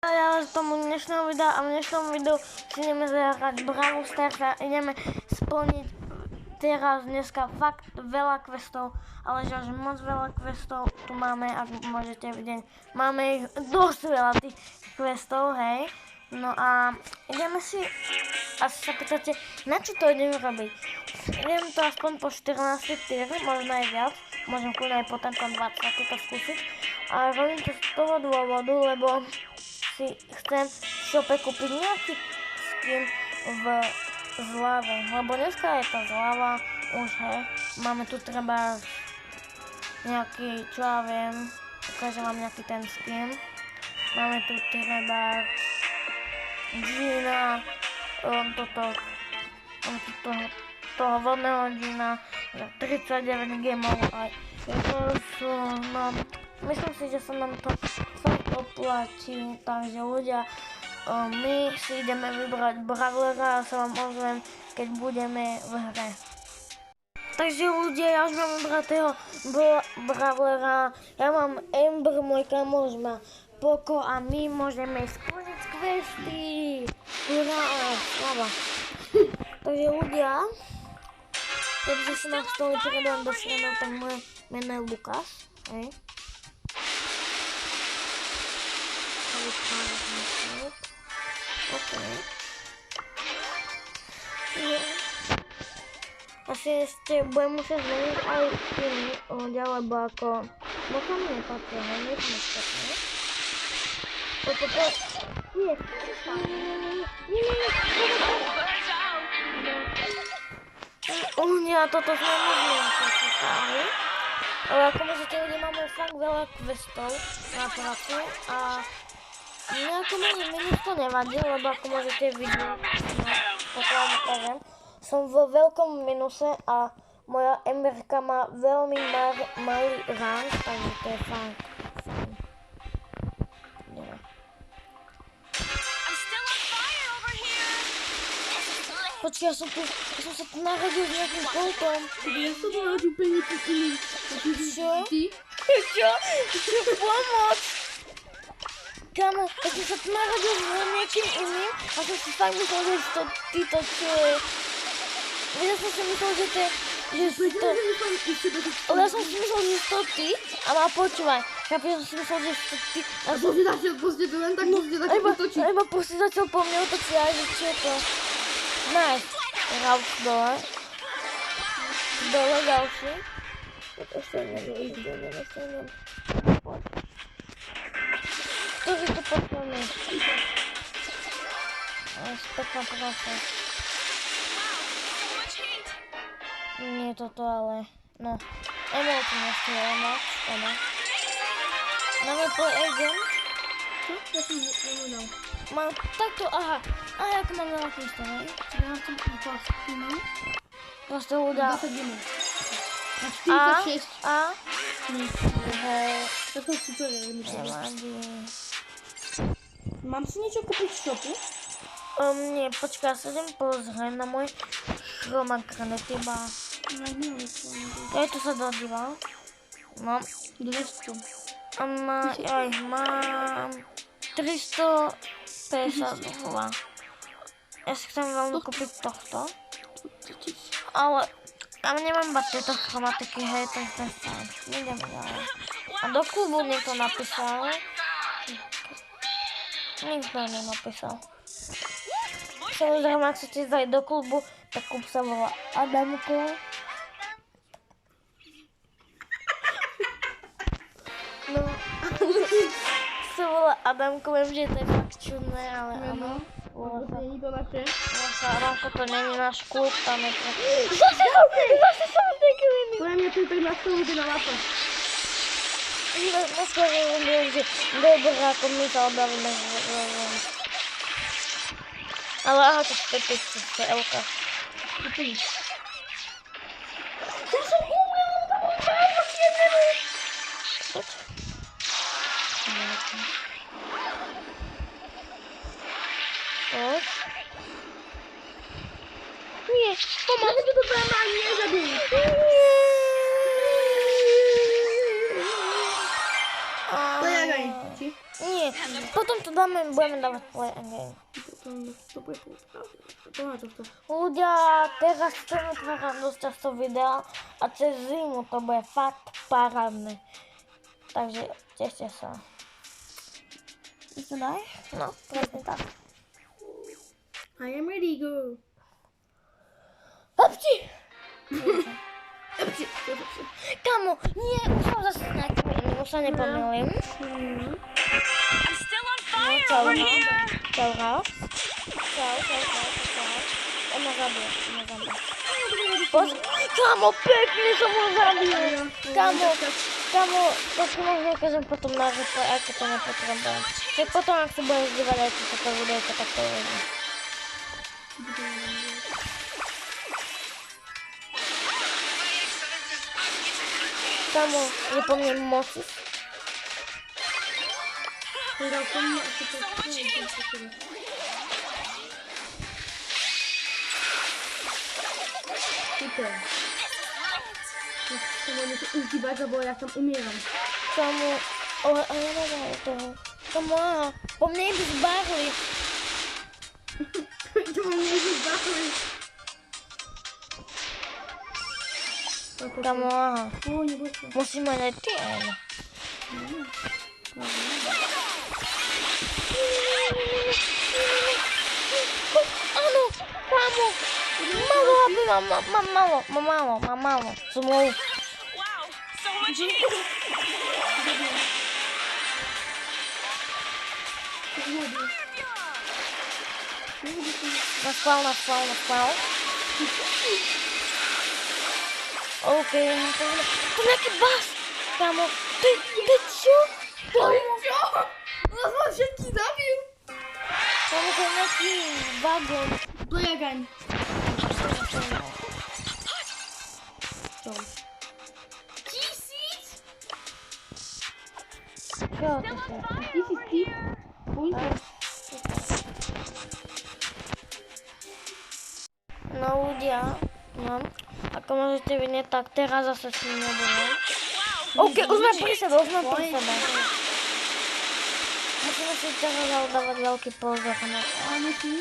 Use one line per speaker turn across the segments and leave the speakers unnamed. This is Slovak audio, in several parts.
Ja z tomu dnešného videa a v dnešnom videu si ideme zahrať Brawl Stars a ideme splniť teraz dneska fakt veľa questov, ale že moc veľa questov tu máme, ako môžete vidieť. Máme ich dosť veľa tých questov, hej. No a ideme si, asi sa pýtate, na čo to ideme robiť? Idem to aspoň po 14 tier, možno aj viac, môžem kľudne aj po tento 20 to skúsiť. A robím to z toho dôvodu, lebo si chcem v shope kúpiť nejaký skin v zlave, lebo dneska je to zlava už, hej. Máme tu treba nejaký, čo ja viem, ukážem vám nejaký ten skin. Máme tu treba Gina, toho vodného Gina, 39 gemov aj no, myslím si, že sa nám to fakt oplatí, takže ľudia, my si ideme vybrať Brawlera a sa vám ozvem, keď budeme v hre. Takže ľudia, ja už mám vybratého Brawlera, ja mám Amber, môj kamoš má Poco a my môžeme splniť questy. Hurá, slava. Takže ľudia, keďže som na stole predám do strana, tak moje meno je Lukas, hej. Okay. Asi ešte budem musieť zmeniť aj skiny ľudia, lebo ako možno mi nepatria, hej, nesme špatné. Nie. Ľudia, toto sme nemožné počítali. Ale ako môžete vidieť, máme fakt veľa questov na prácu a nejako minus to nevadí, lebo ako môžete vidieť, tak vám ukážem, som vo veľkom minuse a moja emberka má veľmi malý rank, takže to je fakt fajn. Počkej, ja som sa tu narodil s nejakým koltom.
Ja som tu narodil úplne iným.
Čo? Čo? Čo pomoc? Kámo, ja som sa tu narodil s niekým iným a som si fakt myslel, že to títo čo je. Ja som si myslel, že to je... Ale ja som si myslel, že to ty a ma počúvaj. Chápeš, ja som si myslel, že to ty.
A proste to len tak začal otočiť.
Iba proste začal po mne otočiť aj, že čo je to. Nice. Rauč dole. Dole ďalší. Ešte neviem. Ktorý to potrebujeme? Spätná práca. Nie toto, ale... No. Emoty nechcela mať. Máme po Egen.
Čo? Ja som nevedal.
Mám takto, aha. A ako mám veľa questov, hej?
Ja som mám.
Proste ľudia.
20 gemov. A 46.
Hej.
To som si to
Nevadí.
Mám si niečo kúpiť v shopu?
Nie, počkaj, ja sa idem pozrieť na môj chromakronet, iba... Ja tu sa dodíval. Mám
200.
Mám 352. Ja si chcem veľmi kúpiť tohto. Ale ja nemám iba tieto chromatiky, hej, to je fajn. Ideme ďalej. A do klubu niekto napísal. Nikto nenapísal. Samozrejme, ak chcete ísť aj do klubu, tak klub sa volá Adamko. No, sa volá Adamko, viem, že to je fakt čudné, ale áno.
Nie je to naše.
Adamko, to není náš klub, tam je to... Zase som taký iný.
Podľa mňa to je tak nastavujte na lápa.
Dneska neviem, že dobré, ako my sa odbavíme. Ale aha, to je Elka. Ja som umrel, tam mám jedného. Poď. Poď. Nie, pomáha.
Ale to dobré ma ani nezabili.
Nie. Nie, potom to dáme, budeme dávať play again.
To bude to na to.
Ľudia, teraz chceme tvárať dosť často videa a cez zimu to bude fakt parádne. Takže tešte sa.
Ešte daj?
No, presne tak.
I am ready, go.
Hopči!
Epci.
Kamo, nie, už som zase s nejakým, už sa nepomýlim.
I'm still on fire
Čau,
over here.
čau, raz. Čau. Ona zabije. Kamo, pekne som ho zabil. Kamo, to si možno ukážem potom na replay, aj keď to nepotrebujem. Tak potom, ak sa budeš dívať aj toto videjko, tak to uvidím. Kamo, je po mne moci.
Super. To bude muset užívat, lebo já tam umírám.
Kamo, ale nedávaj toho. Kamo, aha, po mne by zbáhli.
To mě zbavili.
Kamo, aha.
Neboj se.
Musíme aj ty, ale. Áno, kamo. Malo, aby mám málo. Zmluv.
Wow, so much heat.
Naspal. OK, to nejaký bas. Kamo, ty čo?
Nás vás všetkých zabil.
Kamo, to je nejaký vagón.
Plejagaň.
Čo to je?
1000 tip. Pojďte.
No ľudia, mám. Ako môžete vidieť, tak teraz zase s ním nebudem. OK, už sme pri sebe. Musíme si teraz dávať veľký pozor.
A musí.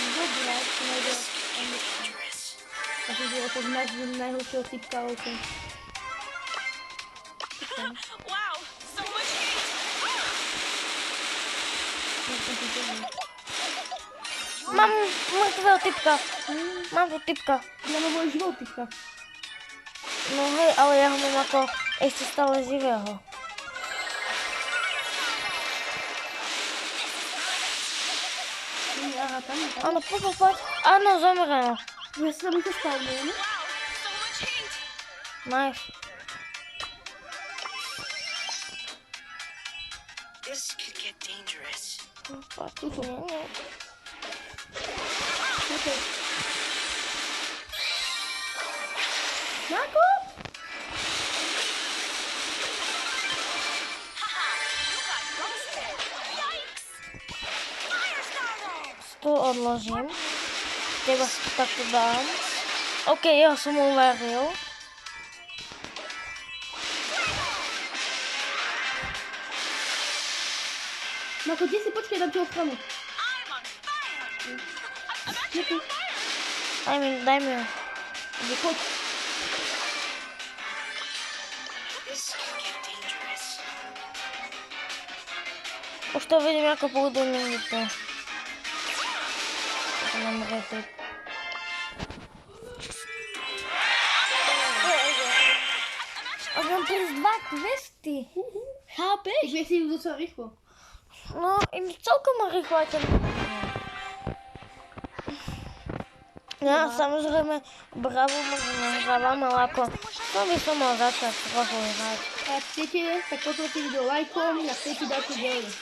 Dobré, to nejde. Takže je to najhoršího typka, OK.
Wow, so much heat.
Mám mŕtvého typka. Mám tu typka.
Ja mám môj život typka.
No hej, ale ja ho mám ako ešte stále živého.
Aha, tam je tam.
Áno, poď. Áno, zomrel.
Ja sa mi to spavnujem.
Wow, so much heat.
Nice.
This could get dangerous.
Nie.
Okay. Marco?
Haha, you got roasted. Yikes. Fire startles.
Tu odložím. Teba si to takto dám. OK, jeho som uvaril.
Marco, kde si počkej, dám ti ochranu.
I'm on fire.
Daj mi ho.
Poď.
This could get dangerous.
Už to vidím, ako pôjdu minúty. To mám retyp. A mám plus 2 questy. Chápeš?
Ty si ju docela rýchlo.
No, im celkom rýchlo aj ten... Ja samozrejme Bravo možno nehrávam, ale ako to by som mal začať trochu hrať.
A ak chcete, tak podporte video lajkom, ak chcete dáte ďalej.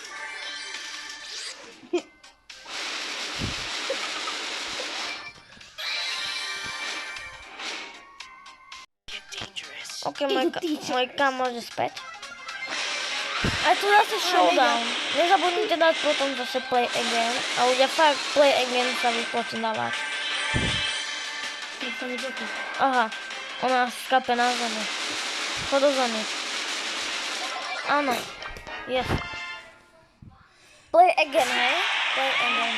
Get dangerous.
OK, môj kam môže späť. A tu zase showdown. Nezabudnite dať potom zase play again. A ľudia fakt play again sa vyplatí dávať.
Nech sa neblokí.
Aha, ona skape na zemi. Chod do zemi. Áno, yes. Play again, hej? Play again.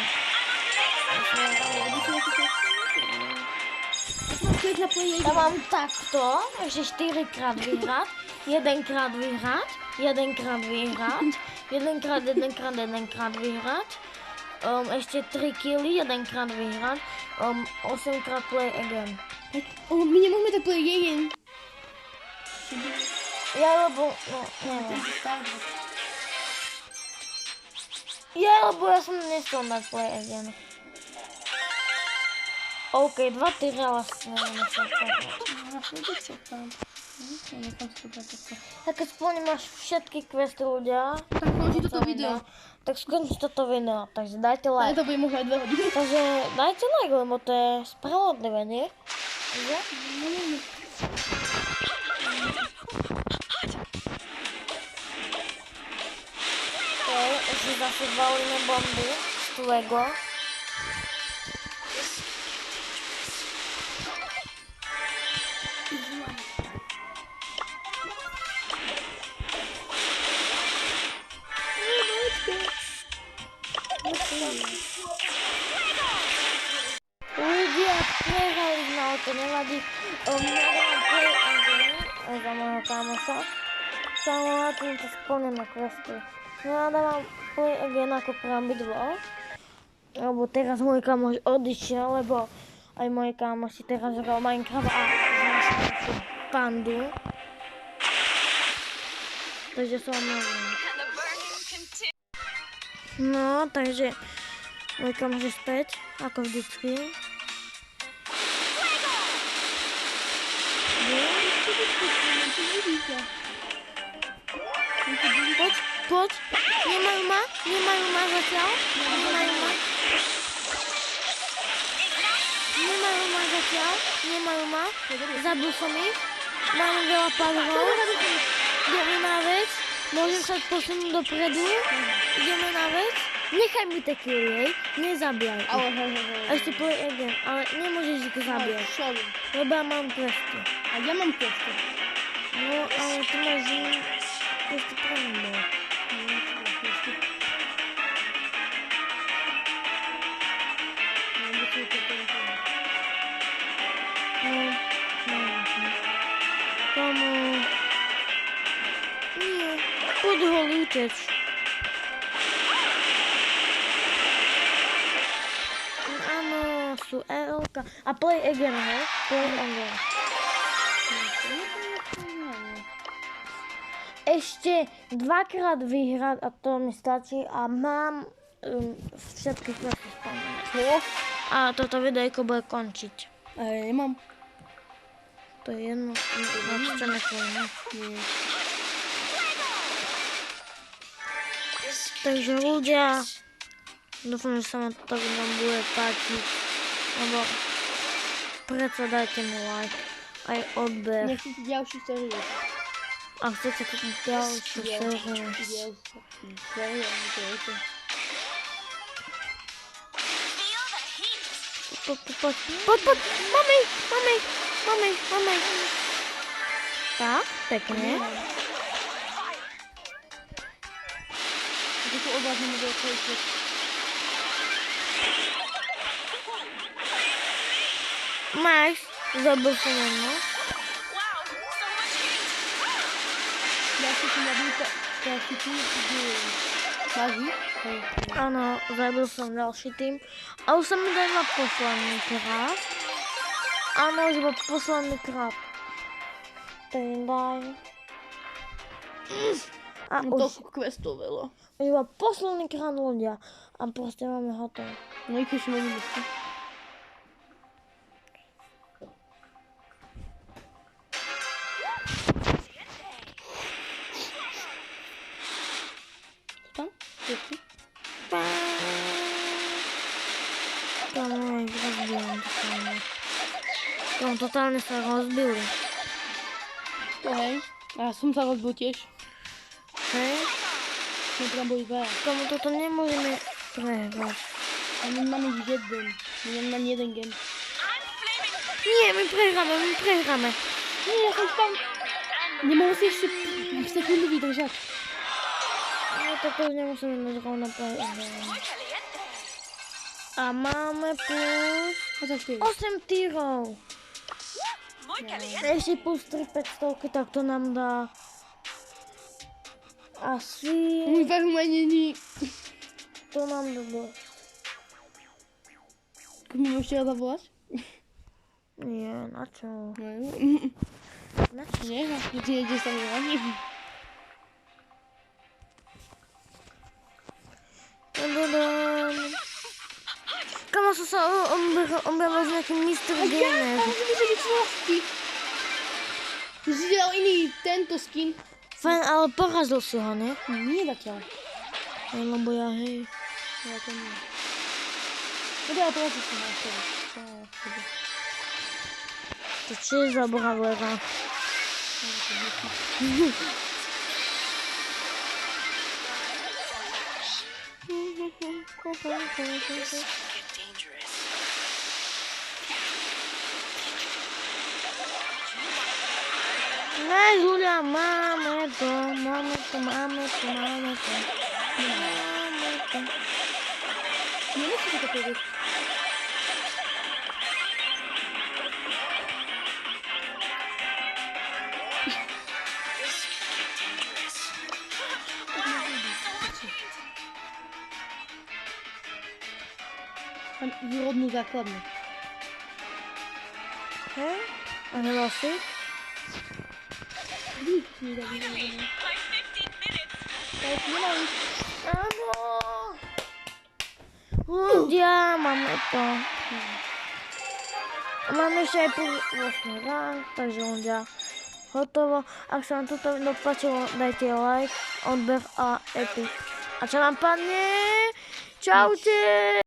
Klik na play
Ja mám takto, že 4-krát vyhrať, 1-krát vyhrať, 1-krát vyhrať, 1-krát vyhrať, ešte 3 killy, 1-krát vyhrať, 8-krát play again.
My nemôžeme tak play again.
Ja lebo, no, neviem. Ja lebo ja som nechcel dať play again. OK, 2-3 vlastne nechcel tak keď spĺň máš všetky questy ľudia,
Tak končí toto video.
tak skončí toto video, takže dajte
Ale
like.
to bude možno aj 2 hodiny.
Takže dajte like, lebo to je spravodlivé, nie? Že? OK, ešte zase valíme bomby z Lego. Ľudia, prehrali sme, ale to nevadí. Nadávam play again za môjho kámoša. Kámo, tým to splníme questy. Nadávam play again ako pre dvoch. Lebo teraz môj kámoš odišiel, lebo aj môj kámoš si teraz hral Minecraft a znašli pandu. Takže som neviem.
And the burning continues.
No, takže môj kámoš je späť, ako vždycky. Poď, nemajú ma zatiaľ, nemajú ma, zabil som ich, mám veľa padrov, ideme na vec, môžem sa posunúť dopredu, ideme na vec, nechaj mi tie killy, hej, nezabíjaj. A ešte play again, ale nemôžeš ich zabíjať, lebo ja mám questy.
A ja mám questy.
No, ale ty máš questy pre mňa. Tomu... Nie, poď ho lúteť. Áno, sú RLK. A play again, hej? Play again. Ešte 2-krát vyhrať a to mi stačí a mám všetky questy splnené. A toto videjko bude končiť.
Ale nemám.
To je jedno, čo nechvojíme. Takže ľudia, dúfam, že sa vám toto video bude páčiť, lebo predsa dajte mi like, aj odber.
Nechcete ďalšiu sériu.
A chcete tu ďalšiu sériu.
Feel the heat.
Poď, mami. Tak, pekne.
Je to obázne veľké.
Máš, zabil som jedno.
Wow, so much heat.
Ja si som nabil ďalší tým, máš ich?
Áno, zabil som ďalší tým. A už sa mi dá iba posledný krát. Áno, už iba posledný krát. Ten daj. A už
questov veľa.
iba posledný krát ľudia. A proste máme hotové.
No i keď môžem byť. Tam? Questy?
Tam aj rozbijem totálne. Tam totálne sa rozbili.
To hej. A ja som sa rozbil tiež.
Hej?
Sme tam boli veľa.
Tomu toto nemôžeme prehrať.
A my máme jeden. My máme len jeden gen.
Nie, my prehráme.
Nie, ja som tam. Nemohol si ešte sekundu vydržať.
No tak to už nemusíme mať rovno play.
Muy caliente.
A máme plus
24.
8 tírov.
Muy caliente.
Ešte plus 3 500, tak to nám dá asi...
Tak umenení.
To nám dá dosť.
Môžeme ešte raz zavolať?
Nie, na čo? Na čo?
Nie, ty ideš tam volať.
Kamo som sa objavil s nejakým Mr.
Ja,
Gamer.
musím byť čnosti. Ty si dal iný tento skin.
Fajn, ale porazil si ho, ne?
Nie zatiaľ.
Lebo ja, hej.
Ja to nie. No ja porazil som na sebe.
To čo je za bohavlera?
Get dangerous.
Ne, Julia, máme to. Máme to.
Nemusíš to povedať.
This could get dangerous. Wow, so much heat.
Tam výrobnú základnu.
Hej? A nedal si?
Vidíš, mi dá výrobnú.
Like 15 minutes.
Tak nemám.
Áno. Ľudia, máme to. A máme ešte aj plus 8 rank, takže ľudia, hotovo. Ak sa vám toto video páčilo, dajte like, odber a epic. A čo nám padne? Čaute!